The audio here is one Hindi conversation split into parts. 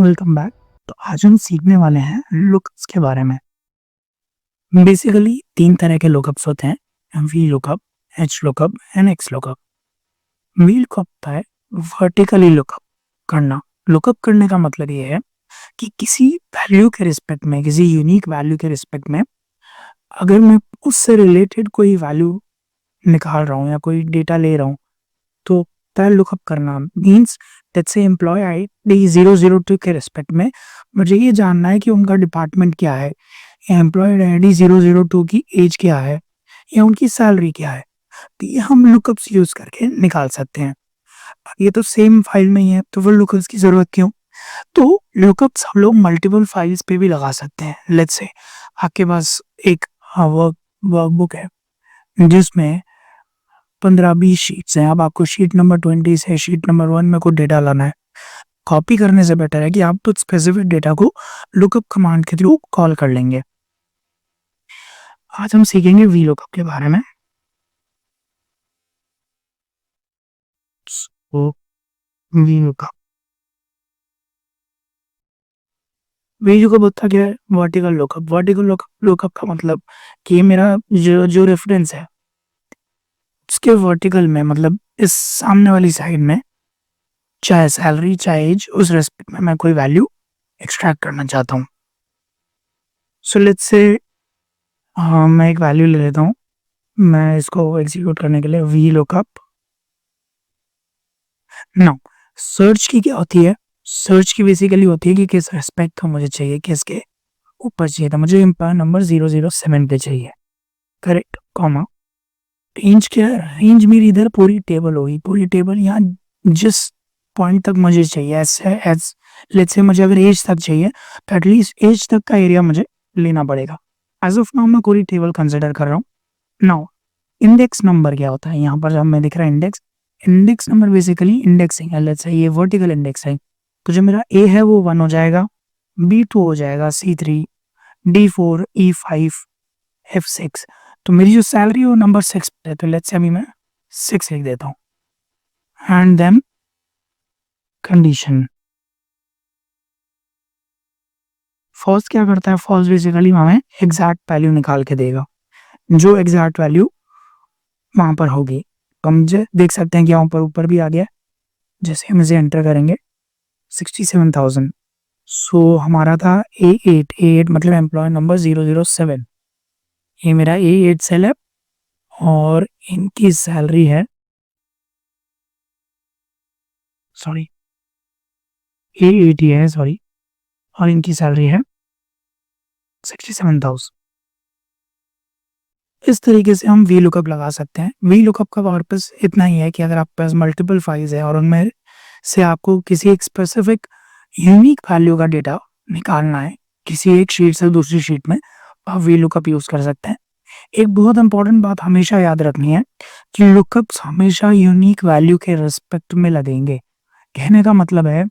Welcome back. तो आज हम सीखने वाले हैं लुकअप्स के बारे में। बेसिकली 3 तरह के लुकअप्स होते हैं, V lookup, H lookup and x lookup. V lookup होता है वर्टिकली लुकअप करना। लुकअप करने का मतलब ये है कि किसी वैल्यू के रिस्पेक्ट में, किसी यूनिक वैल्यू के रिस्पेक्ट में अगर मैं उससे रिलेटेड कोई वैल्यू निकाल रहा हूँ या कोई डेटा ले रहा हूँ, तो होता है लुकअप करना। Means let's say employee ID 002 के रिस्पेक्ट में मुझे ये जानना है कि उनका डिपार्टमेंट क्या है, या एम्प्लॉयड आईडी 002 की एज क्या है, या उनकी सैलरी क्या है। तो ये हम लुकअप्स यूज करके निकाल सकते हैं। अब ये तो सेम फाइल में ही है, तो वो लुकअप्स की जरूरत क्यों। तो लुकअप्स हम लोग मल्टीपल फाइल्स पे भी लगा सकते हैं। लेट्स से आपके पास एक वर्कबुक है जिसमें 15-20 शीट्स हैं। अब आपको शीट नंबर 20 से शीट नंबर 1 में कुछ डेटा लाना है। कॉपी करने से बेटर है कि आप तो स्पेसिफिक डेटा को लुकअप कमांड के थ्रू कॉल कर लेंगे। आज हम सीखेंगे वी लुकअप के बारे में। तो वी लुकअप वी लुकअप होता क्या है? Vertical lookup. वर्टिकल लुकअप का मतलब कि मेरा जो जो रेफरेंस है उसके वर्टिकल में, मतलब इस सामने वाली साइड में, चाहे सैलरी चाहे एज, उस रेस्पेक्ट में मैं कोई वैल्यू एक्सट्रैक्ट करना चाहता हूँ। सो लेट्स से मैं एक वैल्यू ले लेता हूँ। मैं इसको एग्जीक्यूट करने के लिए वी लुकअप नाउ। सर्च की क्या होती है? सर्च की बेसिकली होती है कि किस रेस्पेक्ट का मुझे चाहिए, किसके ऊपर चाहिए था। मुझे एम्प्लॉय नंबर 007 पे चाहिए, करेक्ट, कॉमा। रेंज क्या है? रेंज मेरी इधर पूरी टेबल होगी, पूरी टेबल यहाँ जिस पॉइंट तक मुझे चाहिए, एज लेट्स से मुझे अगर एज तक चाहिए तो एटलीस्ट एज तक का एरिया मुझे लेना पड़ेगा। एज ऑफ नाउ मैं पूरी टेबल कंसिडर कर रहा हूँ। नाउ इंडेक्स नंबर क्या होता है? यहाँ पर जब मैं दिख रहा है index, index number basically indexing है। लेट्स से ये वर्टिकल इंडेक्स है, तो जो मेरा ए है वो 1 हो जाएगा, B2 हो जाएगा, C3, D4, E5, F6। तो मेरी जो सैलरी है वो नंबर 6 पे है, तो लेट्स से अभी मैं 6 लिख देता हूँ। And then condition. फॉल्स क्या करता है? फॉल्स बेसिकली हमें एग्जैक्ट वैल्यू निकाल के देगा, जो एग्जैक्ट वैल्यू वहां पर होगी। तो हम देख सकते हैं कि यहाँ पर ऊपर भी आ गया। जैसे हम इसे एंटर करेंगे 67,000। सो हमारा था A8 मतलब एम्प्लॉय नंबर 007। ये मेरा A8 सेल है और इनकी सैलरी है, सॉरी A8 ही है, सॉरी, और इनकी सैलरी है 67,000। इस तरीके से हम वी लुकअप लगा सकते हैं। वी लुकअप का पर्पस इतना ही है कि अगर आपके पास मल्टीपल फाइल्स है और उनमें से आपको किसी एक स्पेसिफिक यूनिक वैल्यू का डेटा निकालना है किसी एक शीट से दूसरी शीट में, आप वी लुकअप यूज कर सकते हैं। एक बहुत इंपॉर्टेंट बात हमेशा याद रखनी है कि लुकअप्स हमेशा यूनिक वैल्यू के रिस्पेक्ट में लगेंगे। कहने का मतलब है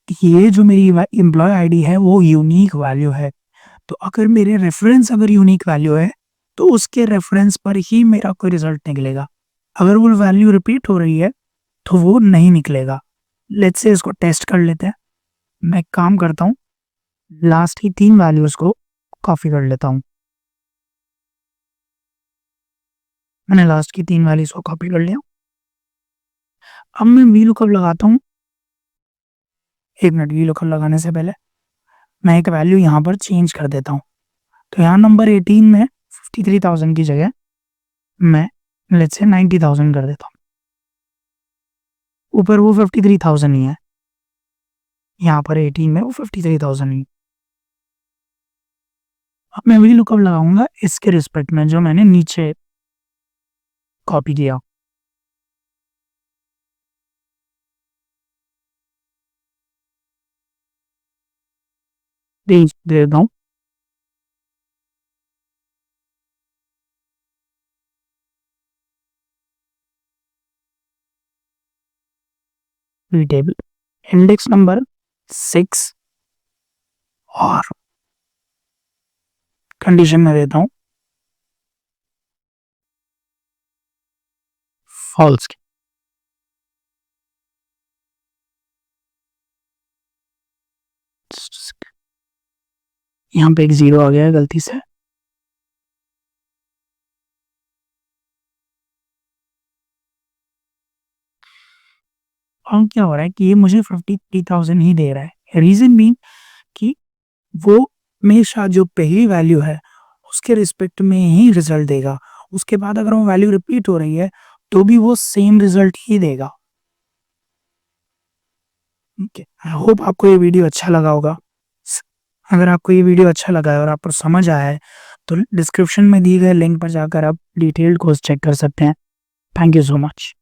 कि ये जो मेरी एम्प्लॉय आईडी है वो यूनिक वैल्यू है। तो अगर मेरे रेफरेंस अगर यूनिक वैल्यू है तो उसके रेफरेंस पर ही मेरा कोई रिजल्ट निकलेगा। अगर वो वैल्यू रिपीट हो रही है तो वो नहीं निकलेगा। लेट्स से इसको टेस्ट कर लेते हैं। मैं एक काम करता हूँ, लास्ट की 3 वैल्यूज को कॉपी कर लेता हूँ। मैंने लास्ट की 3 वैल्यूज को कॉपी कर लिया। अब मैं वी लुकअप लगाता हूँ। 1 मिनट, वी लुकअप लगाने से पहले मैं एक वैल्यू यहाँ पर चेंज कर देता हूँ। तो यहाँ नंबर 18 में 53,000 की जगह मैं लेट्स से 90,000 कर देता हूँ। ऊपर वो 53,000 ही है, यहाँ पर 18 में वो 53,000 ही। अब मैं वही लुकअप लगाऊंगा इसके रिस्पेक्ट में जो मैंने नीचे कॉपी किया। दे देता हूँ। टेबल इंडेक्स नंबर 6 और कंडीशन में देता हूँ फॉल्स। यहाँ पे एक 0 आ गया है गलती से। और क्या हो रहा है कि ये मुझे 53,000 ही दे रहा है। रीजन बीइंग कि वो हमेशा जो पहली वैल्यू है उसके रिस्पेक्ट में ही रिजल्ट देगा। उसके बाद अगर वो वैल्यू रिपीट हो रही है तो भी वो सेम रिजल्ट ही देगा। ओके, आई होप आपको ये वीडियो अच्छा लगा होगा। अगर आपको ये वीडियो अच्छा लगा है और आपको समझ आया है तो डिस्क्रिप्शन में दिए गए लिंक पर जाकर आप डिटेल्ड कोर्स चेक कर सकते हैं। Thank you so much.